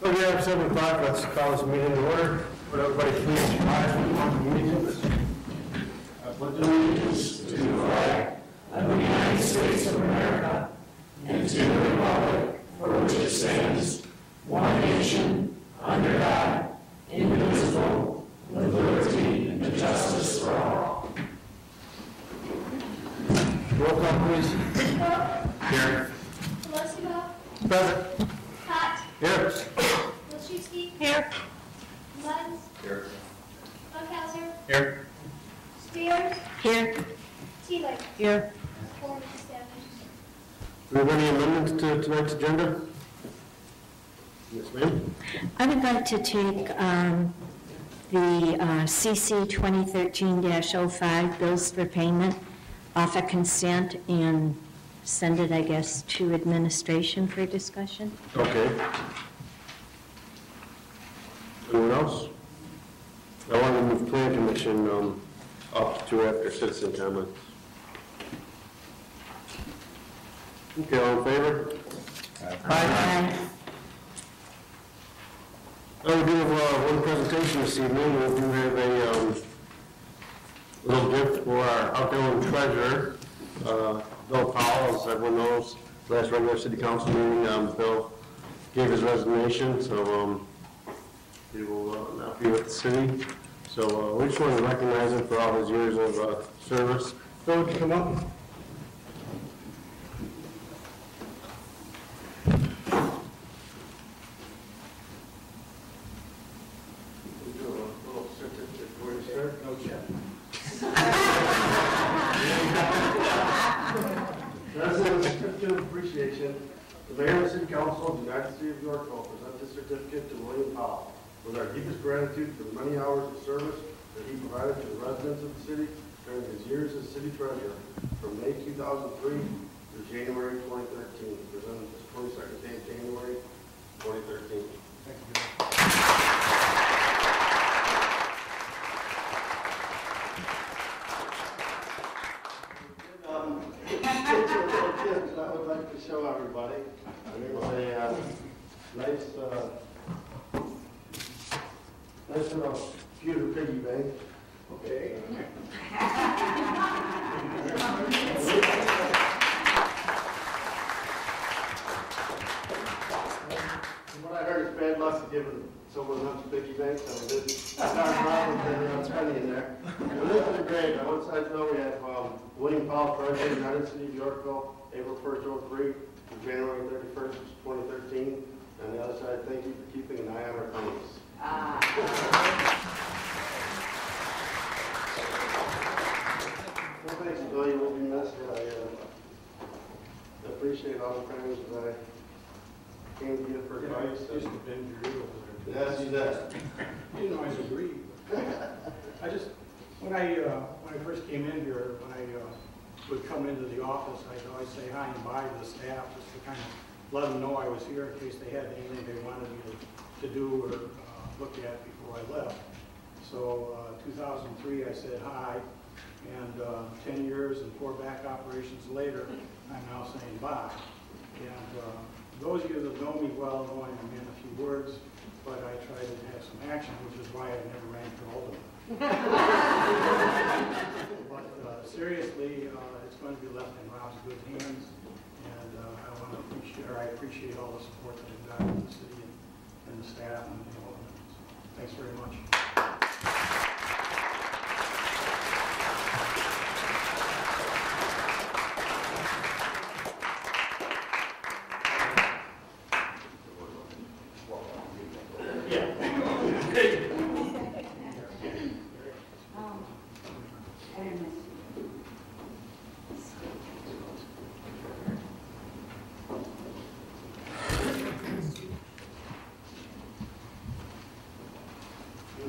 Okay, at 7 o'clock, let's call this meeting to order. Would everybody please rise for the meeting? I pledge allegiance to the flag of the United States of America and to the republic for which it stands, one nation, under God, indivisible, with liberty and justice for all. Roll call, please. Here. Present. Hot. Here. Wilczewski. Here. Muns. Here. Bunkhauser. Here. Spears. Here. Teeler. Here. Quorum is established. Do we have any amendments to tonight's agenda? Yes, ma'am. I would like to take the CC 2013-05 bills for payment off of consent and send it, I guess, to administration for discussion. Okay. Anyone else? I want to move plan commission up to after citizen comments. Okay, all in favor? Aye. We do have one presentation this evening. We do have a little gift for our outgoing treasurer, Bill Powell. As everyone knows, last regular city council meeting, Bill gave his resignation, so he will not be with the city. So we just want to recognize him for all his years of service. Bill, would you come up? Appreciation. The Mayor and City Council of the United States of Yorkville present this certificate to William Powell with our deepest gratitude for the many hours of service that he provided to the residents of the city during his years as city treasurer from May 2003 through January 2013. Presented this 22nd day of January 2013. Thank you. I would like to show everybody. There's a nice little pewter piggy bank. Okay. What I heard is bad luck to giving someone else piggy banks, so I did start around with a penny in there. But this is great. On one side, though, we have William Powell, President, United City of Yorkville, April 1st, 03 to January 31st, 2013. And the other side, thank you for keeping an eye on our pennies. Well, thanks, Bill. You will be missed. I appreciate all the times that I came to you for advice. Used to bend your ear over there. Yes, you did. You didn't always agree. I just, when I first came in here, when I would come into the office, I'd always say hi and bye to the staff just to kind of let them know I was here in case they had anything they wanted me to do or look at before I left. So 2003, I said hi, and 10 years and 4 back operations later, I'm now saying bye. And those of you that know me well know I'm a man of few words, but I try to have some action, which is why I never ran for alderman. But seriously, it's going to be left in Rob's good hands, and I appreciate all the support that I've gotten from the city and the staff and the aldermen. So, thanks very much.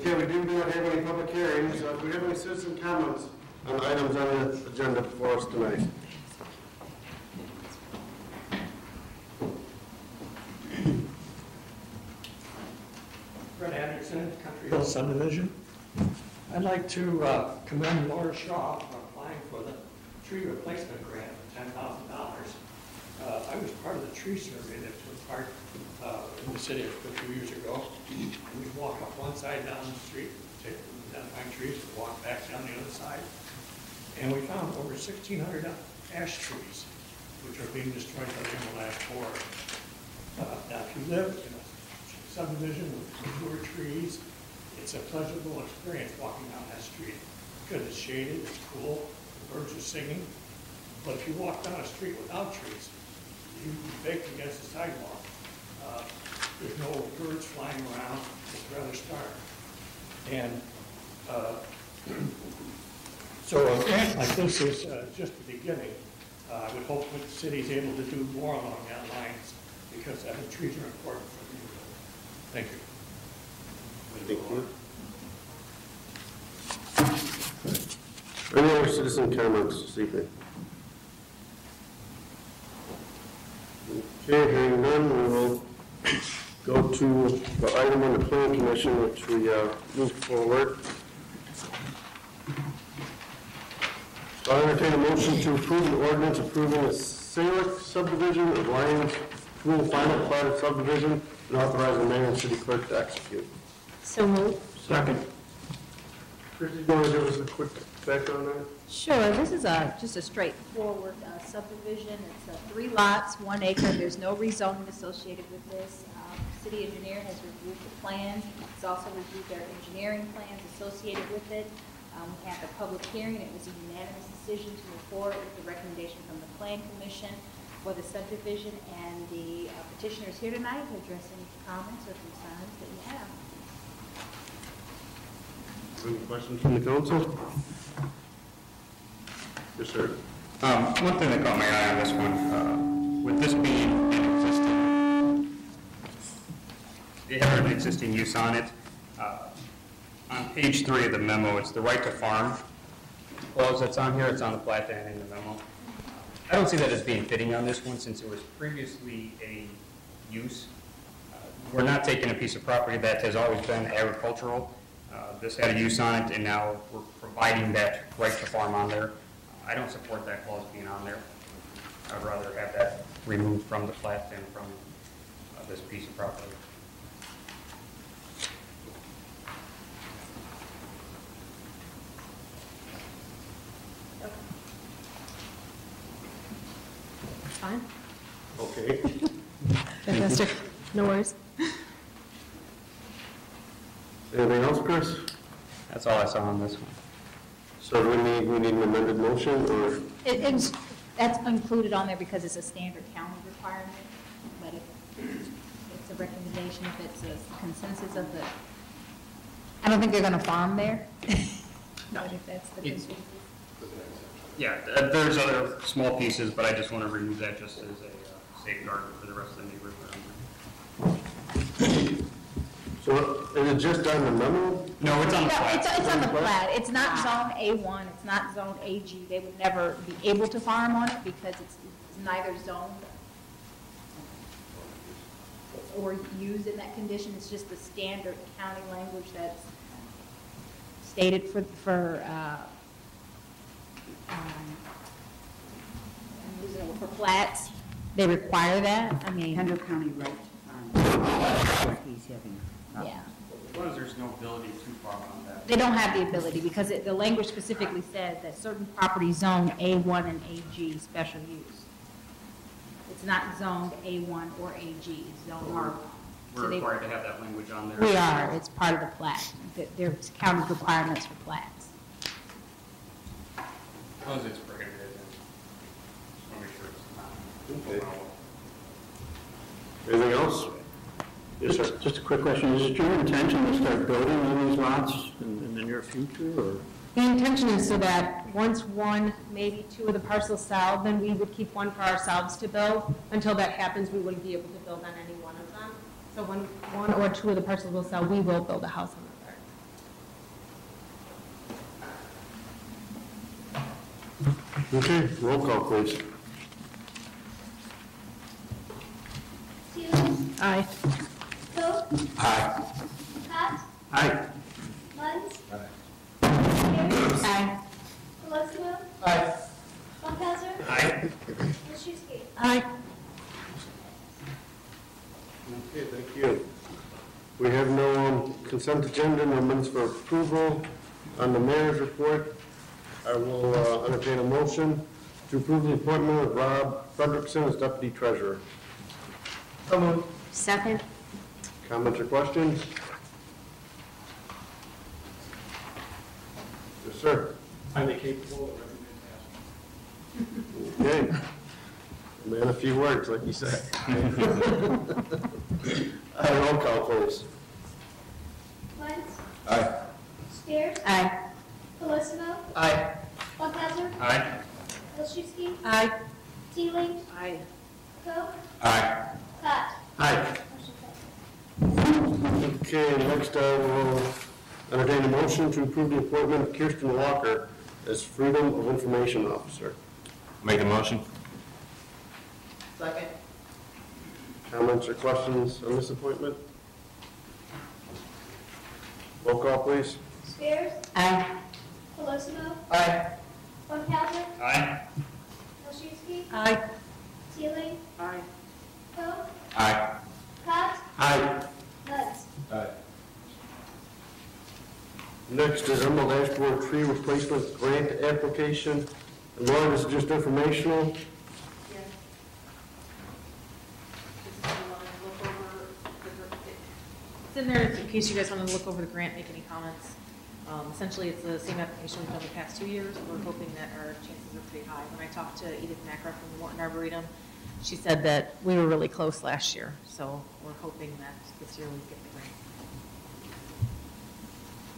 Okay, we do not have any public hearings. Do we have any citizen comments on items on the agenda before us tonight? Fred Anderson, Country Hill Subdivision. I'd like to commend Laura Shaw for applying for the tree replacement grant of $10,000. I was part of the tree survey that took part in the city a few years ago. We'd walk up one side down the street, identifying trees, and walk back down the other side. And we found over 1,600 ash trees, which are being destroyed by the last war. Now, if you live in a subdivision with mature trees, it's a pleasurable experience walking down that street because it's shaded, it's cool, the birds are singing. But if you walk down a street without trees, you'd be baked against the sidewalk. There's no birds flying around, it's rather stark. And so a grant like this is just the beginning. I would hope that the city's able to do more along that lines because I think trees are important for the neighborhood. Thank you. Any other citizen comments this evening? Okay, hearing none, we will go to the item on the plan commission, which we moved forward. So I entertain a motion to approve the ordinance approving a Salic subdivision of Lions Pool final platted subdivision and authorize the mayor and city clerk to execute. So moved. Second. Christie, you want to give us a quick background on that? Sure, this is just a straightforward subdivision. It's 3 lots, 1 acre. There's no rezoning associated with this. City engineer has reviewed the plans. He's also reviewed their engineering plans associated with it. We had the public hearing. It was a unanimous decision to move forward with the recommendation from the Plan Commission for the subdivision, and the petitioners here tonight to address any comments or concerns that you have. Any questions from the council? Yes, sir. One thing that caught my eye on this one, with this being an existing, it had an existing use on it. On page 3 of the memo, it's the right to farm clause that's on here. It's on the plat and in the memo. I don't see that as being fitting on this one since it was previously a use. We're not taking a piece of property that has always been agricultural. This had a use on it, and now we're providing that right to farm on there. I don't support that clause being on there. I'd rather have that removed from the plat than from this piece of property. Fine. Okay. Fantastic. No worries. Anything else, Chris? That's all I saw on this one. So do we need an amended motion, or? That's included on there because it's a standard county requirement, but if it's a recommendation, if it's a consensus of the, I don't think they're going to farm there. But if that's the consensus. Yeah, there's other small pieces, but I just want to remove that just as a safeguard for the rest of the neighborhood. So is it just on the memo? No, it's on the plat. It's on the plat. It's not zone A1, it's not zone AG. They would never be able to farm on it because it's neither zoned or used in that condition. It's just the standard county language that's stated for flats. They require that. I mean, Henry County right, what he's having. yeah. As long as there's no ability to farm on that. They don't have the ability because the language specifically says that certain property zone A1 and AG special use. It's not zoned A1 or AG, it's zoned R1. We're required to have that language on there. We are, it's part of the plat. There's county requirements for plats. As long as it's prohibited, then just want to make sure it's not. Okay. Anything else? Yes, sir. Just a quick question. Is it your intention to start building on these lots in the near future, or? The intention is so that once 1, maybe 2 of the parcels sell, then we would keep 1 for ourselves to build. Until that happens, we wouldn't be able to build on any one of them. So when 1 or 2 of the parcels will sell, we will build a house on the third. Okay, roll call, please. Hughes, Aye. Coe, Aye. Pat, Aye. Munns, Ayers, Aye. Telesimo, Aye. Bunkhauser, Aye. Wilczewski. Aye. Okay, thank Thank you. We have no consent agenda, no minutes for approval. On the mayor's report, I will entertain a motion to approve the appointment of Rob Frederickson as deputy treasurer. So moved. Second. Comments or questions? Yes, sir. Highly capable of every Okay. Man, a few words, like you said. Roll call, please. Lentz. Aye. Spears. Aye. Colosimo. Aye. Funkadler. Aye. Wilczewski. Aye. Teeling. Aye. Coe. Aye. Cott. Aye. Motion passes. Okay, next I will entertain a motion to approve the appointment of Kirsten Walker as Freedom of Information Officer. Make a motion. Second. Comments or questions on this appointment? Roll call, please. Spears. Aye. Colosimo. Aye. Funkadler. Aye. Wilczewski. Aye. Teeling. Aye. Coe. Aye. Cott. Aye. Lentz. Aye. Next is Emerald Ash Borer Tree Replacement Grant Application. And Laura, this is just informational. It's in there in case you guys want to look over the grant, make any comments. Essentially, it's the same application we've done the past 2 years. We're hoping that our chances are pretty high. When I talked to Edith Macra from Morton Arboretum, she said that we were really close last year. So we're hoping that this year we get the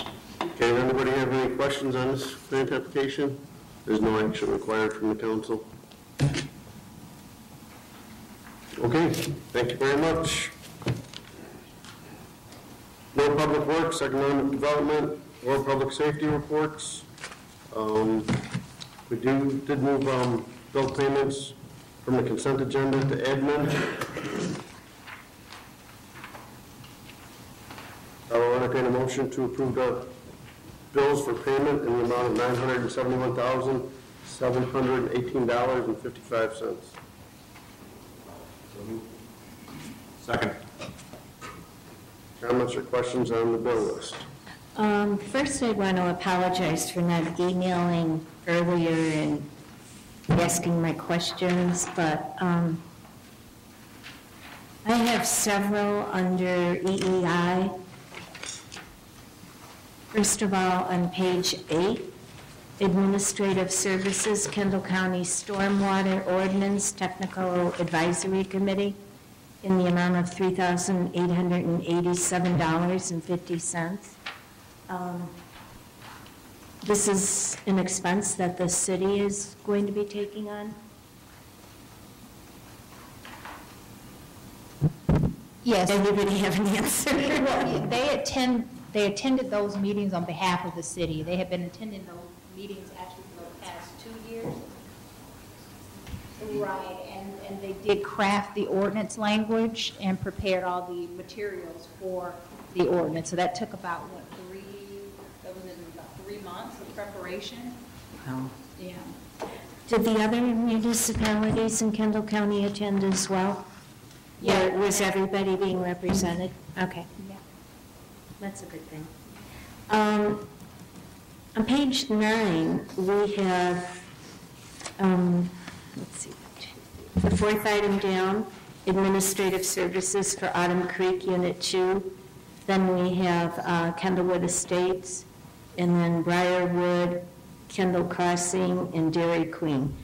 grant. Okay, does anybody have any questions on this grant application? There's no action required from the council. Okay, thank you very much. No public works, economic development, or public safety reports. We did move bill payments from the consent agenda to admin. I will entertain a motion to approve the bills for payment in the amount of $971,718.55. Second. Comments or questions on the bill list? First, I want to apologize for not emailing earlier and asking my questions, but I have several under EEI. First of all, on page 8, Administrative Services, Kendall County Stormwater Ordinance Technical Advisory Committee, in the amount of $3,887.50. This is an expense that the city is going to be taking on? Yes. Anybody have an answer? Well, they attended those meetings on behalf of the city. They have been attending those meetings actually for the past 2 years. Right, and they did craft the ordinance language and prepared all the materials for the ordinance. So that took about, that was in about 3 months of preparation. Oh. Yeah. Did the other municipalities in Kendall County attend as well? Yeah. Was everybody being represented? Okay. Yeah. That's a good thing. On page 9, we have, let's see, the fourth item down, Administrative Services for Autumn Creek Unit 2. Then we have Kendallwood Estates, and then Briarwood, Kendall Crossing, and Dairy Queen.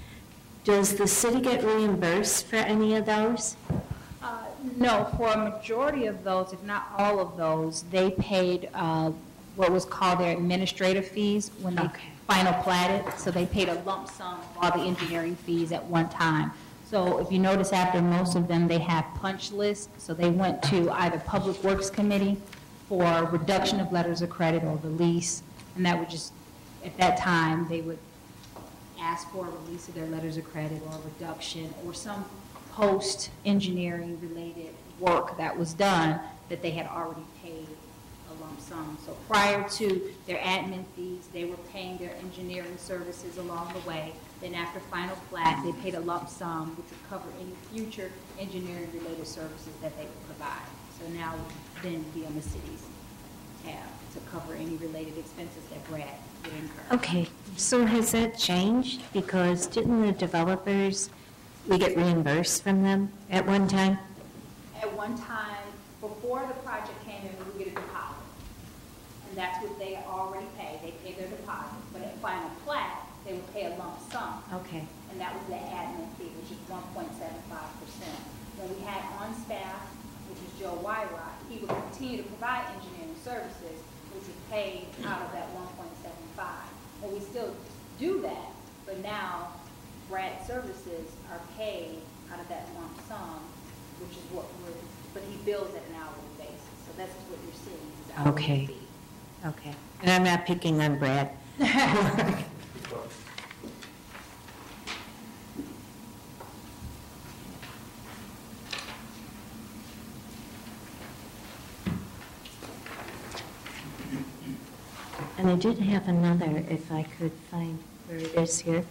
Does the city get reimbursed for any of those? No, for a majority of those, if not all of those, they paid what was called their administrative fees when they final platted. So they paid a lump sum of all the engineering fees at one time. So if you notice, after most of them, they have punch lists. So they went to either Public Works Committee for reduction of letters of credit or release. And that would just, at that time, they would ask for a release of their letters of credit or a reduction or some post-engineering related work that was done that they had already paid a lump sum. So prior to their admin fees, they were paying their engineering services along the way. Then after final plat, they paid a lump sum which would cover any future engineering related services that they would provide. So now then be on the city's tab to cover any related expenses that Brad would incur. Okay, so has that changed? Because didn't the developers, we get reimbursed from them at one time? At one time, before the project came in, we would get a deposit. And that's what they already pay. They pay their deposit. But at final plat, they would pay a lump sum. Okay. And that was the admin fee, which is 1.75%. When we had on staff, which is Joe Wyrock, he would continue to provide engineering services, which was paid out of that 1.75. And we still do that, but now Brad services are paid out of that lump sum, which is what but he bills at an hourly basis. So that's what you're seeing is hourly Okay. fee. Okay. And I'm not picking on Brad. And I did have another, if I could find where it is here.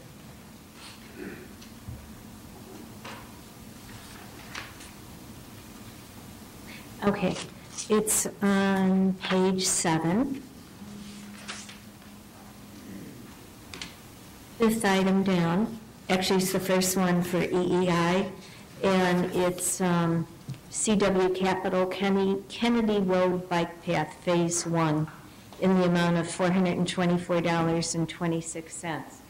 Okay, it's on page 7. Fifth item down, actually it's the first one for EEI, and it's CW Capital Kennedy Road Bike Path Phase 1 in the amount of $424.26.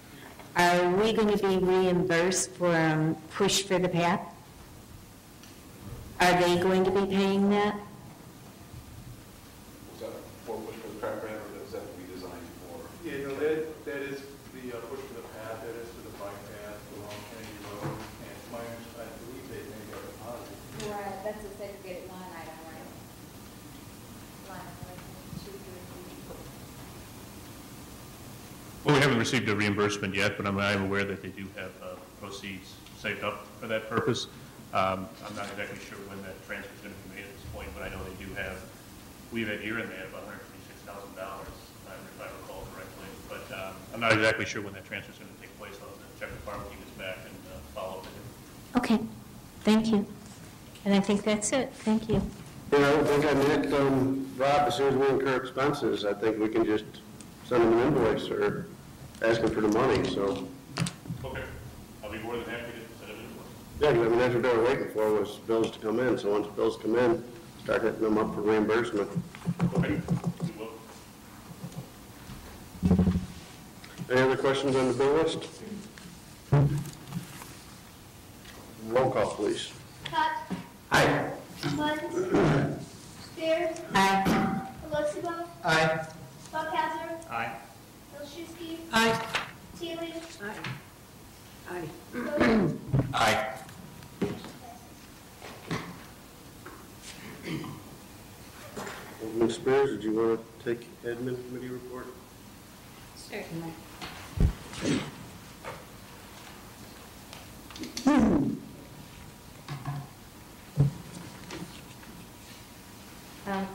Are we going to be reimbursed for Push for the Path? Are they going to be paying that? Is that for Push for the Path grant, or is that to be designed for? Yeah, no, that is the Push for the Path, that is for the bike path along Kennedy Road, and I believe they made that deposit. Right, that's a segregated line item, right? Line item 2, 3. Well, we haven't received a reimbursement yet, but I'm aware that they do have proceeds saved up for that purpose. I'm not exactly sure when that transfer is going to be made at this point, but I know they do have, we've had here and there about $126,000, if I recall correctly. But I'm not exactly sure when that transfer is going to take place. I'll have to check with Farm when he gets back and follow up with him. Okay, thank you. And I think that's it. Thank you. Yeah, I think I met Rob, as soon as we incur expenses, I think we can just send him an invoice or ask him for the money, so. Okay. I'll be more than happy to set up an invoice. Yeah, because I mean, that's what they were waiting for, was bills to come in, so once bills come in, start hitting them up for reimbursement. Okay, we will. Any other questions on the bill list? Roll call, please. Cox. Aye. Munns. Spears. Aye. Aleximo. Aye. Buckhalter. Aye. Hilshewski. Aye. Teely. Aye. Vogt. Aye. Alderman Spears, did you want to take admin committee report? Certainly.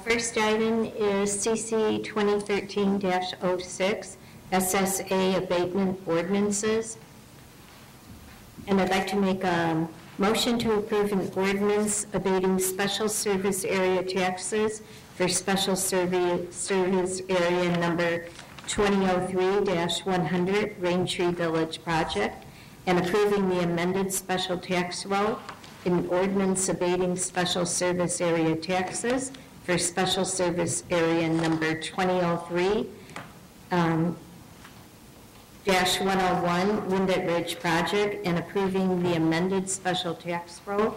First item is CC 2013-06, SSA abatement ordinances. And I'd like to make a motion to approve an ordinance abating special service area taxes for special service area number 2003-100 Raintree Village project, and approving the amended special tax roll in ordinance abating special service area taxes for special service area number 2003-101 Windett Ridge project, and approving the amended special tax roll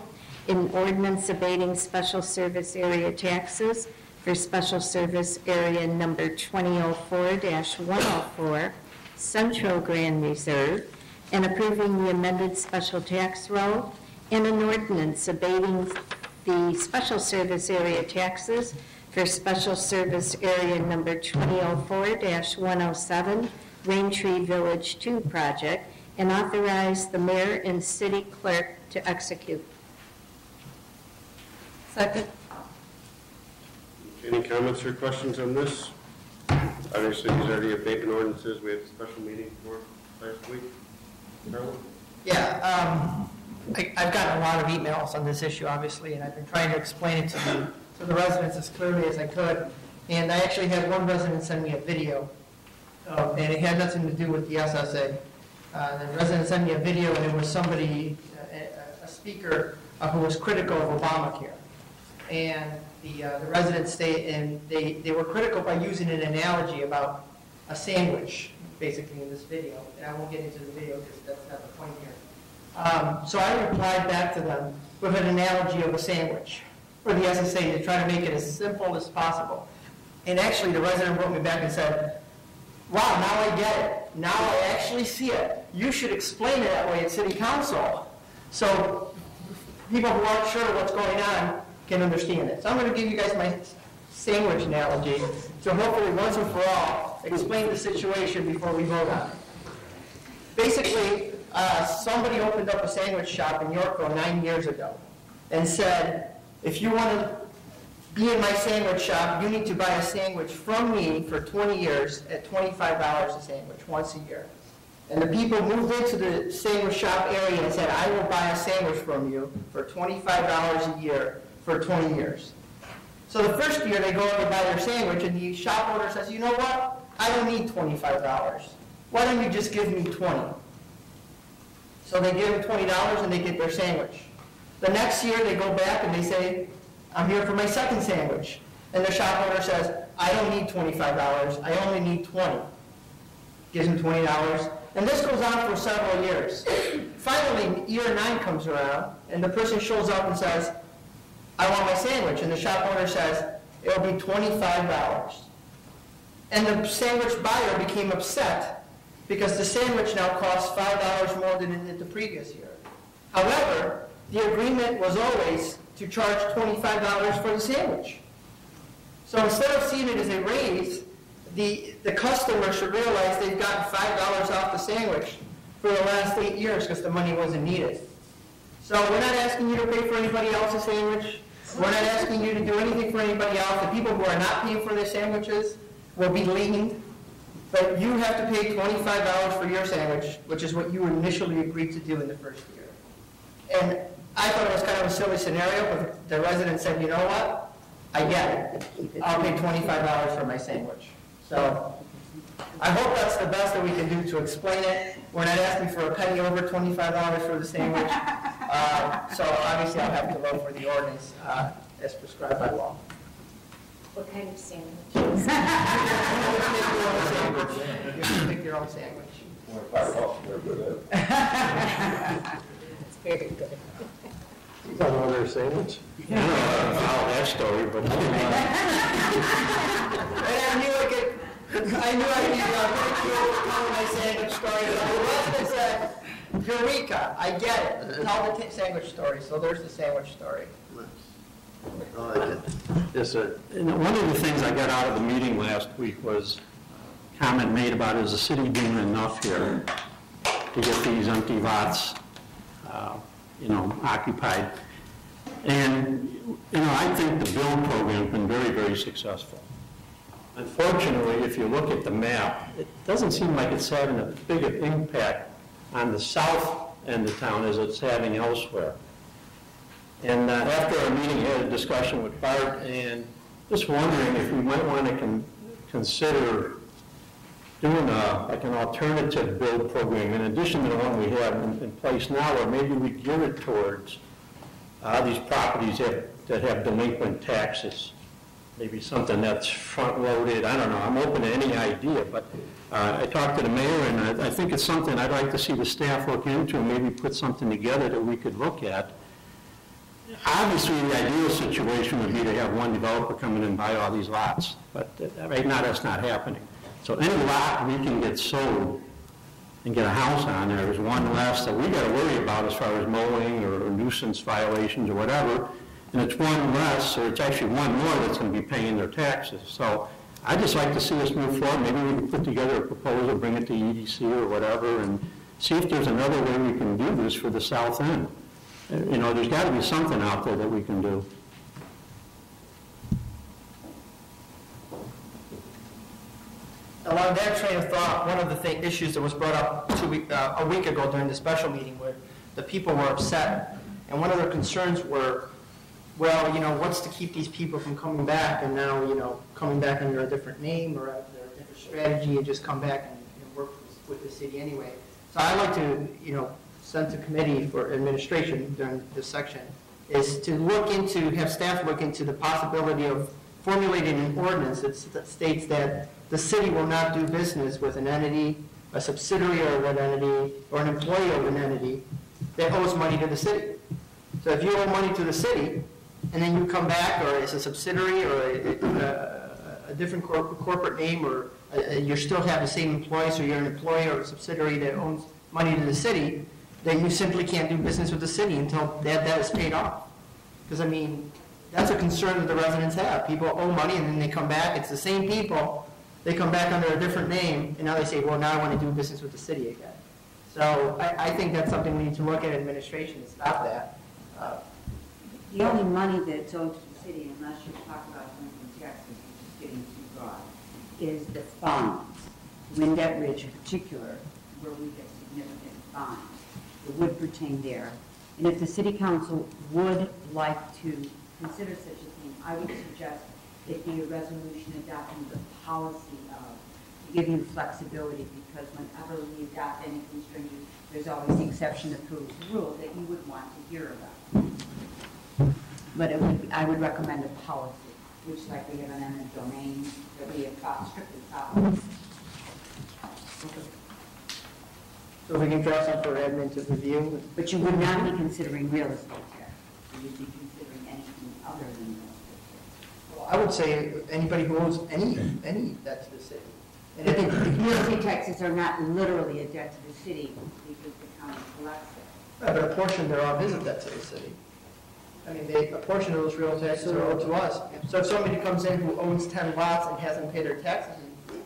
in ordinance abating special service area taxes for special service area number 2004-104 Central Grand Reserve, and approving the amended special tax roll and an ordinance abating the special service area taxes for special service area number 2004-107 Raintree Village 2 project, and authorize the mayor and city clerk to execute. Second. Any comments or questions on this? Obviously, these are the abatement ordinances we had a special meeting for last week. Carol? Yeah, I've gotten a lot of emails on this issue, obviously, and I've been trying to explain it to to the residents as clearly as I could. And I actually had one resident send me a video, and it had nothing to do with the SSA. The resident sent me a video, and it was somebody, a speaker, who was critical of Obamacare. And the residents they were critical by using an analogy about a sandwich, basically, in this video. And I won't get into the video because that's not the point here. So I replied back to them with an analogy of a sandwich for the SSA to try to make it as simple as possible. And actually, the resident wrote me back and said, wow, now I get it. Now I actually see it. You should explain it that way at City Council. So people who aren't sure what's going on can understand it. So I'm going to give you guys my sandwich analogy to hopefully once and for all explain the situation before we vote on it. Basically, somebody opened up a sandwich shop in Yorkville 9 years ago and said, if you want to be in my sandwich shop, you need to buy a sandwich from me for 20 years at $25 a sandwich once a year. And the people moved into the sandwich shop area and said, I will buy a sandwich from you for $25 a year for 20 years. So the first year they go and they buy their sandwich and the shop owner says, you know what? I don't need $25. Why don't you just give me $20? So they give them $20 and they get their sandwich. The next year they go back and they say, I'm here for my second sandwich. And the shop owner says, I don't need $25, I only need $20. Gives them $20. And this goes on for several years. Finally, year 9 comes around, and the person shows up and says, I want my sandwich. And the shop owner says, it'll be $25. And the sandwich buyer became upset because the sandwich now costs $5 more than it did the previous year. However, the agreement was always to charge $25 for the sandwich. So instead of seeing it as a raise, the customer should realize they've gotten $5 off the sandwich for the last 8 years because the money wasn't needed. So we're not asking you to pay for anybody else's sandwich. We're not asking you to do anything for anybody else. The people who are not paying for their sandwiches will be leaned. But you have to pay $25 for your sandwich, which is what you initially agreed to do in the first year. And I thought it was kind of a silly scenario, but the resident said, you know what? I get it. I'll pay $25 for my sandwich. So I hope that's the best that we can do to explain it. We're not asking for a penny over $25 for the sandwich. So obviously I'll have to vote for the ordinance as prescribed by law. What kind of sandwich? You can pick your own sandwich. It's very good. You got one other sandwich? I don't know about that story, but I knew I'd be telling my sandwich story. The resident said, Eureka, I get it. Tell the sandwich story. So there's the sandwich story. I like it. Yes, sir. one of the things I got out of the meeting last week was a comment made about, is the city doing enough here to get these empty lots, occupied? And, I think the build program's been very, very successful. Unfortunately, if you look at the map, it doesn't seem like it's having a big impact on the south end of town as it's having elsewhere. And after our meeting, I had a discussion with Bart, and just wondering if we might want to consider doing an alternative build program in addition to the one we have in place now, or maybe we gear it towards these properties that have delinquent taxes. Maybe something that's front-loaded. I don't know. I'm open to any idea, but I talked to the mayor, and I think it's something I'd like to see the staff look into and maybe put something together that we could look at. Obviously, the ideal situation would be to have one developer come in and buy all these lots, but right now that's not happening. So any lot we can get sold and get a house on there is one less that we got to worry about as far as mowing or nuisance violations or whatever. And it's one less, or it's actually one more that's going to be paying their taxes. So I'd just like to see us move forward. Maybe we can put together a proposal, bring it to EDC or whatever, and see if there's another way we can do this for the south end. There's got to be something out there that we can do. Along that train of thought, one of the issues that was brought up a week ago during the special meeting where the people were upset, and one of their concerns were well, you know, what's to keep these people from coming back and now, you know, coming back under a different name or a different strategy and just come back and work with the city anyway. So I'd like to, you know, send to committee for administration during this section is to look into, have staff look into the possibility of formulating an ordinance that states that the city will not do business with an entity, a subsidiary of an entity, or an employee of an entity that owes money to the city. So if you owe money to the city, and then you come back, or it's a subsidiary, or a different corporate name, or you still have the same employee, so you're an employee or a subsidiary that owns money to the city, then you simply can't do business with the city until that debt is paid off. Because, I mean, that's a concern that the residents have. People owe money, and then they come back, it's the same people, they come back under a different name, and now they say, well, now I want to do business with the city again. So I think that's something we need to look at administration to stop that. The only money that's owed to the city, unless you talk about delinquent taxes, which is getting too broad, is the fines. Windet Ridge in particular, where we get significant fines. It would pertain there. And if the city council would like to consider such a thing, I would suggest it be a resolution adopting the policy of, to give you flexibility, because whenever we adopt anything stringent, there's always the exception that proves the rule that you would want to hear about. But it would, I would recommend a policy, which like we have an eminent domain, that we have strictly followed. So if we can draw some for admin to review. But you would not be considering real estate tax. You would be considering anything other than real estate tax. Well, I would say anybody who owes any debt to the city. And if The real estate taxes are not literally a debt to the city because the county collects it. but a portion thereof is a debt to the city. I mean, a portion of those real taxes are owed to us. So if somebody comes in who owns 10 lots and hasn't paid their taxes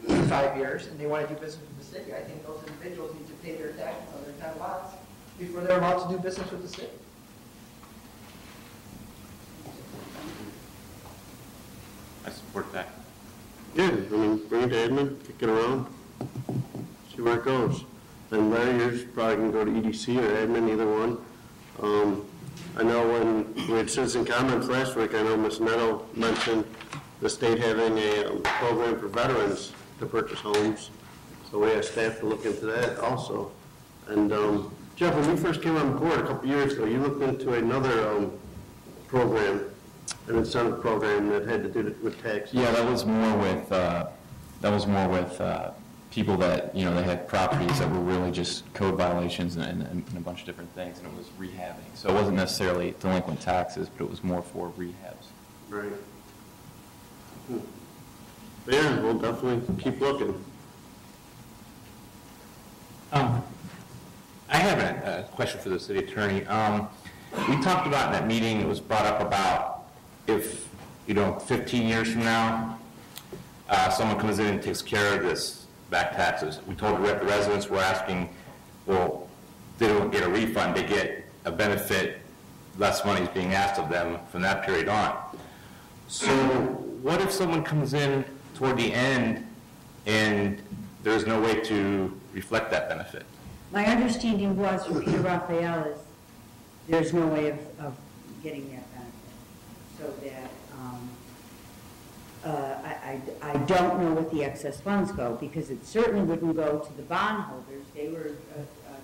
in 5 years, and they want to do business with the city, I think those individuals need to pay their taxes on their 10 lots before they're allowed to do business with the city. I support that. Yeah, I mean, bring it to admin, kick it around, see where it goes. And Larry, yours probably can go to EDC or admin, either one. I know when we had citizen comments last week, I know Ms. Netto mentioned the state having a program for veterans to purchase homes. So we asked staff to look into that also. And Jeff, when you first came on board a couple years ago, you looked into another program, an incentive program that had to do with taxes. Yeah, that was more with people that, you know, they had properties that were really just code violations and a bunch of different things, and it was rehabbing. So it wasn't necessarily delinquent taxes, but it was more for rehabs. Right. But yeah, we'll definitely keep looking. I have a question for the city attorney. We talked about in that meeting, it was brought up about if, 15 years from now, someone comes in and takes care of this back taxes. We told the residents, we're asking, well, they don't get a refund, they get a benefit, less money is being asked of them from that period on. So what if someone comes in toward the end and there's no way to reflect that benefit? My understanding was from Peter Raphael is there's no way of getting that benefit. So that I don't know what the excess funds go, because it certainly wouldn't go to the bondholders. They were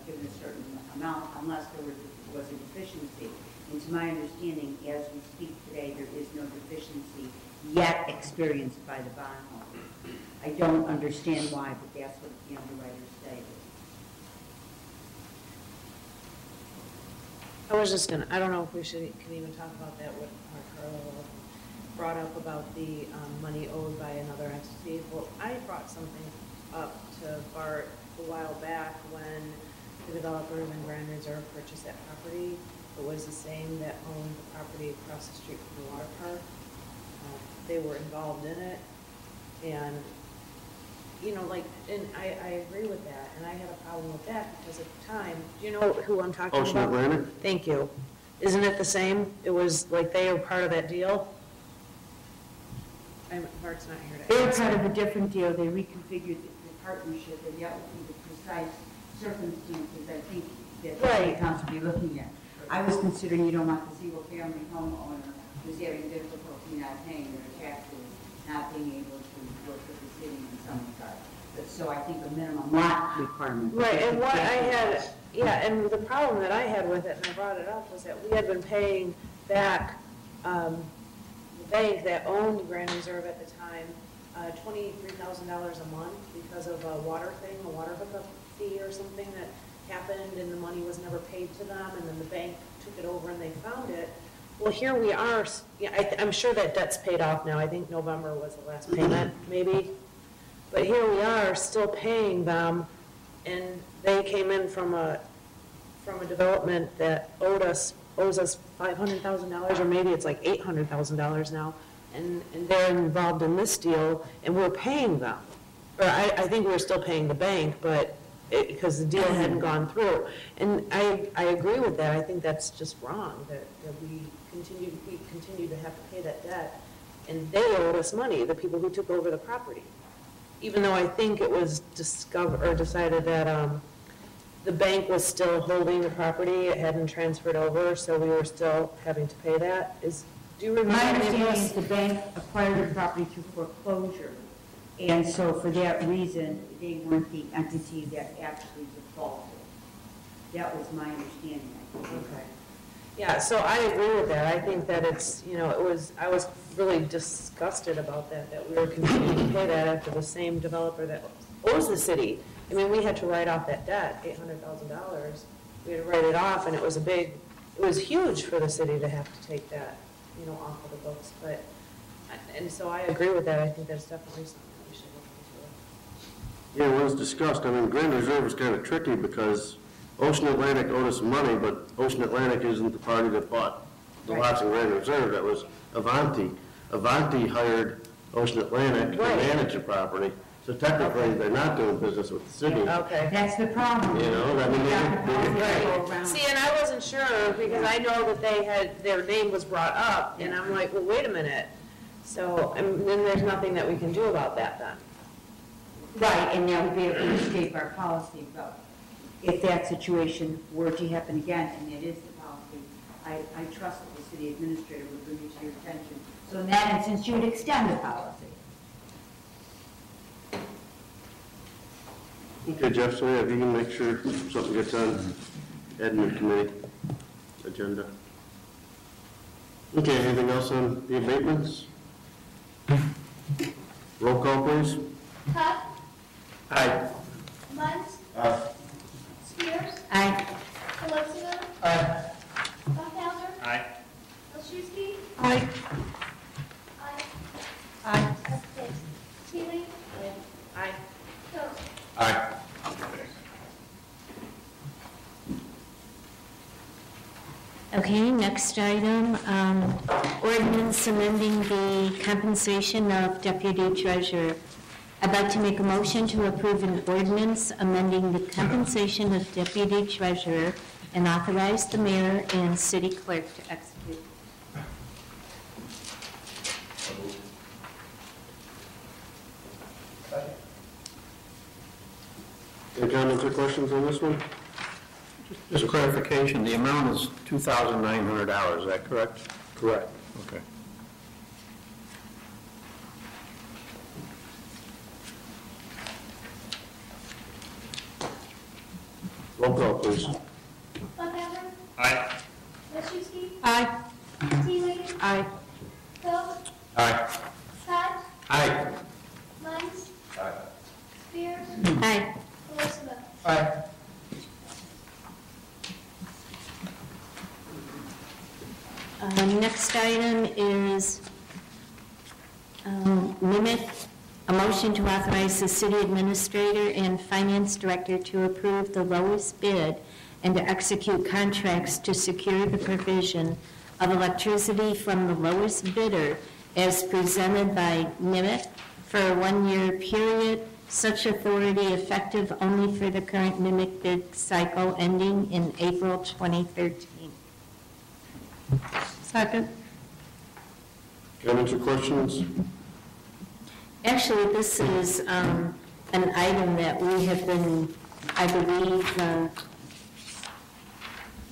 given a certain amount unless there was a deficiency. And to my understanding, as we speak today, there is no deficiency yet experienced by the bondholders. I don't understand why, but that's what the underwriters say. I was just gonna, I don't know if we can even talk about that, what Carla brought up about the money owed by another entity. Well, I brought something up to Bart a while back when the developers in Grand Reserve purchased that property. It was the same that owned the property across the street from the water park. They were involved in it, and and I agree with that, and I had a problem with that because at the time, do you know who I'm talking Ocean about? Atlantic? Thank you. Isn't it the same? It was like they were part of that deal? Bart's not here to They were answer. part of a different deal. They reconfigured the partnership, and that would be the precise circumstances I think that the council would be looking at. I was considering you don't want the single-family homeowner was having difficulty not paying their taxes, not being able to work with the city in some regard. But so I think a minimum lot requirement. Right, and what I had, yeah, and the problem that I had with it, and I brought it up, was that we had been paying back the bank that owned Grand Reserve at the time, $23,000 a month because of a water thing, a water hookup fee or something that happened, and the money was never paid to them, and then the bank took it over and they found it. Well, here we are, yeah, I'm sure that debt's paid off now. I think November was the last payment, maybe. But here we are, still paying them, and they came in from a development that owes us $500,000, or maybe it's like $800,000 now, and they're involved in this deal, and we're paying them. Or I think we're still paying the bank, but because the deal hadn't gone through. And I agree with that. I think that's just wrong, that we continue to have to pay that debt, and they owed us money, the people who took over the property. Even though I think it was decided that the bank was still holding the property, it hadn't transferred over, so we were still having to pay that. Do you remember? My understanding is the bank acquired the property through foreclosure, and so for that reason, they weren't the entity that actually defaulted. That was my understanding. Okay. Yeah, so I agree with that. I think that it's, I was really disgusted about that we were continuing to pay that after the same developer that owes the city. I mean, we had to write off that debt, $800,000. We had to write it off, and it was huge for the city to have to take that, off of the books. And so I agree with that. I think that's definitely something we should look into. Yeah, it was discussed. I mean, Grand Reserve was kind of tricky because Ocean Atlantic owed us money, but Ocean Atlantic isn't the party that bought the lots in Grand Reserve. That was Avanti. Avanti hired Ocean Atlantic to manage the property. So technically, they're not doing business with the city. Okay. That's the problem. I mean, Right. See, and I wasn't sure because I know that their name was brought up, and I'm like, well, wait a minute. So, and then there's nothing that we can do about that then. Right, and that would be able to escape our policy, but if that situation were to happen again, and it is the policy, I trust that the city administrator would bring it to your attention. So in that instance, you would extend the policy. Okay, Jeff, so if you can make sure something gets on admin committee agenda. Okay, anything else on the abatements? Roll call, please. Huff, Aye. Muntz, Aye. Spears, Aye. Pelosiva, Aye. Buckhauser, Aye. Olszewski, Aye. Aye. Aye. Teely, Aye. Coe. Aye. Okay, next item, ordinance amending the compensation of deputy treasurer. I'd like to make a motion to approve an ordinance amending the compensation of deputy treasurer and authorize the mayor and city clerk to execute. Any comments or questions on this one? Just clarification, the amount is $2,900, is that correct? Correct. Okay. Roll call, please. Buckhauser, Aye. Olszewski, Aye. Teely, Aye. Coe, Aye. Scott, Aye. Muntz, Aye. Spears, Aye. Pelosiva. Aye. Next item is a motion to authorize the city administrator and finance director to approve the lowest bid and to execute contracts to secure the provision of electricity from the lowest bidder as presented by NIMIT for a one-year period, such authority effective only for the current NIMIT bid cycle ending in April 2013. Second. Comments or questions? Actually, this is an item that we have been, I believe,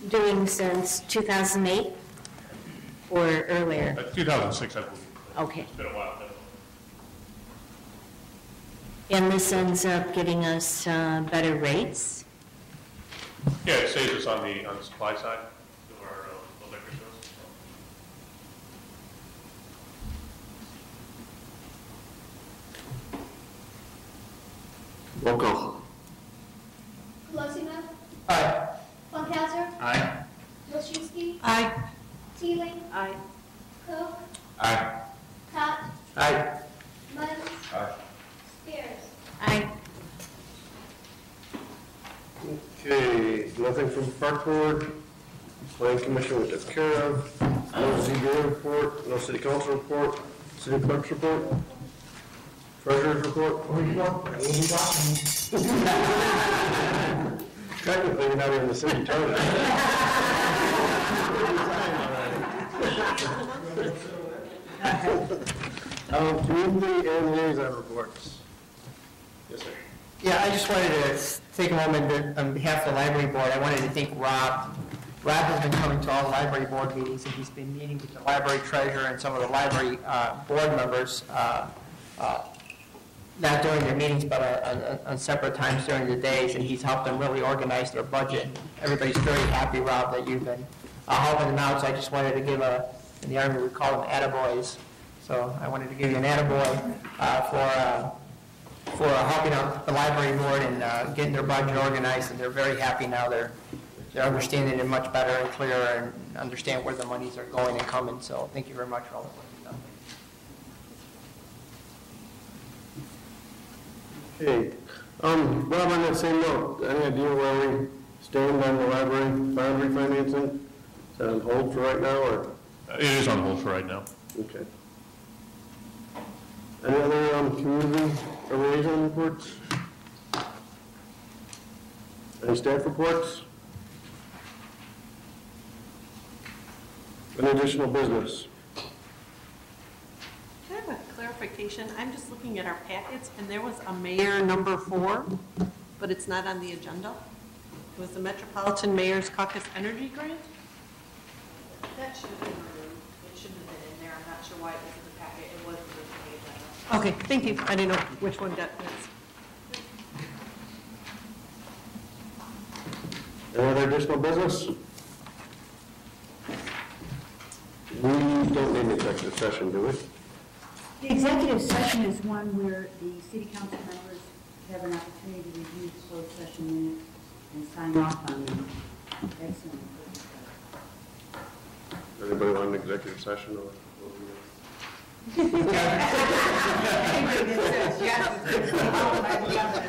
doing since 2008. or earlier? 2006, I believe. Okay. It's been a while. And this ends up getting us better rates? Yeah, it saves us on the supply side of our electric bills. Roll call. Colosimo. Aye. Funkasser. Aye. Wilczynski. Aye. Teeling. Aye. Cook. Aye. Tot. Aye. Munns. Aye. Spears. Aye. Okay, nothing from Park Board. Plan Commission we took care of. No ZBA report, no City Council report, City Clerk's report, Treasurer's report. Technically, you're not even the city attorney. Community and liaison reports. Yes, sir. Yeah, I just wanted to take a moment on behalf of the library board. I wanted to thank Rob. Rob has been coming to all the library board meetings, and he's been meeting with the library treasurer and some of the library board members, not during their meetings, but on separate times during the days, and he's helped them really organize their budget. Everybody's very happy, Rob, that you've been helping them out, so I just wanted to give in the Army we call them attaboys. So I wanted to give you an attaboy for helping out the library board and getting their budget organized, and they're very happy now. They're understanding it much better and clearer and understand where the monies are going and coming. So thank you very much for all the work you've done. Okay, Rob, on that same note, any idea where we stand on the library bond refinancing? Is that on hold for right now, or? It is on hold for right now. Okay. Any other community or liaison reports? Any staff reports? Any additional business? I have a clarification. I'm just looking at our packets, and there was a mayor number 4, but it's not on the agenda. It was the Metropolitan Mayor's Caucus Energy Grant. That should have been removed. It shouldn't have been in there. I'm not sure why it was in the packet. It wasn't on the agenda. Okay, thank you. I didn't know which one got missed. Any other additional business? We don't need an executive session, do we? The executive session is one where the city council members have an opportunity to review the closed session minutes and sign off on them. Excellent. Anybody want an executive session or?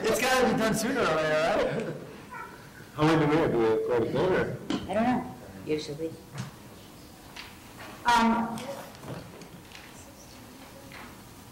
It's got to be done sooner or later, right? How many do we have? Do we have quite a bit, or? I don't know, usually.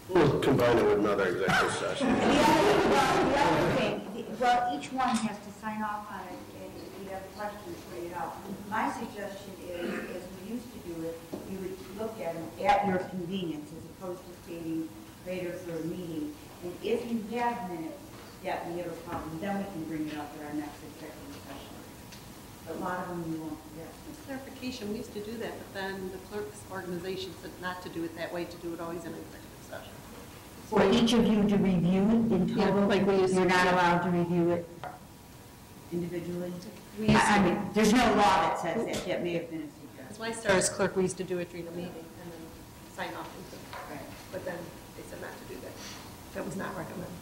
We'll combine it with another executive session. The other thing, each one has to sign off on it, and if you have questions, read it out. My suggestion is, as we used to do it, you would look at them at your convenience, as opposed to stating later for a meeting. And if you have minutes that we have a problem, then we can bring it up at our next executive session. But a lot of them you won't get. Clarification, we used to do that, but then the clerk's organization said not to do it that way, to do it always in executive session. For each of you to review it in total, Yeah, like we used to you're not do. allowed to review it individually? We used to- I mean, there's no law that says that. That may have been a suggestion. As my star as clerk, we used to do it during a meeting and then sign off. Right. But then they said not to do that. That was not recommended.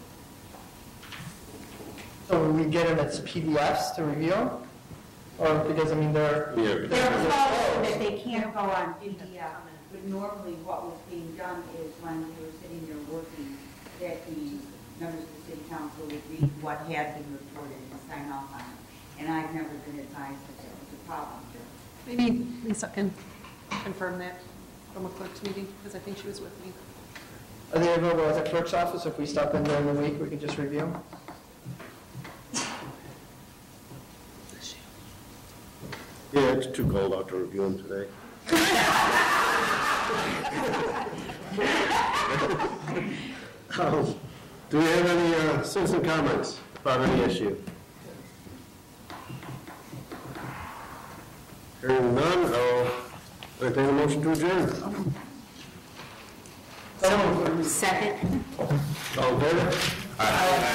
So we get them as PDFs to review? Or because, I mean, they're... Yeah. They're told that they can't go on PDF, but normally what was being done is when we were sitting there working, that the members of the city council would read what had been reported and sign off on it. And I've never been advised that there was a problem. Maybe Lisa can confirm that from a clerk's meeting, because I think she was with me. Are they available at the clerk's office? If we stop in during the week, we can just review them? Yeah, it's too cold out to review them today. Do we have any citizen comments about any issue? Hearing none, I'll Entertain a motion to adjourn. So, second. All in favor? Aye.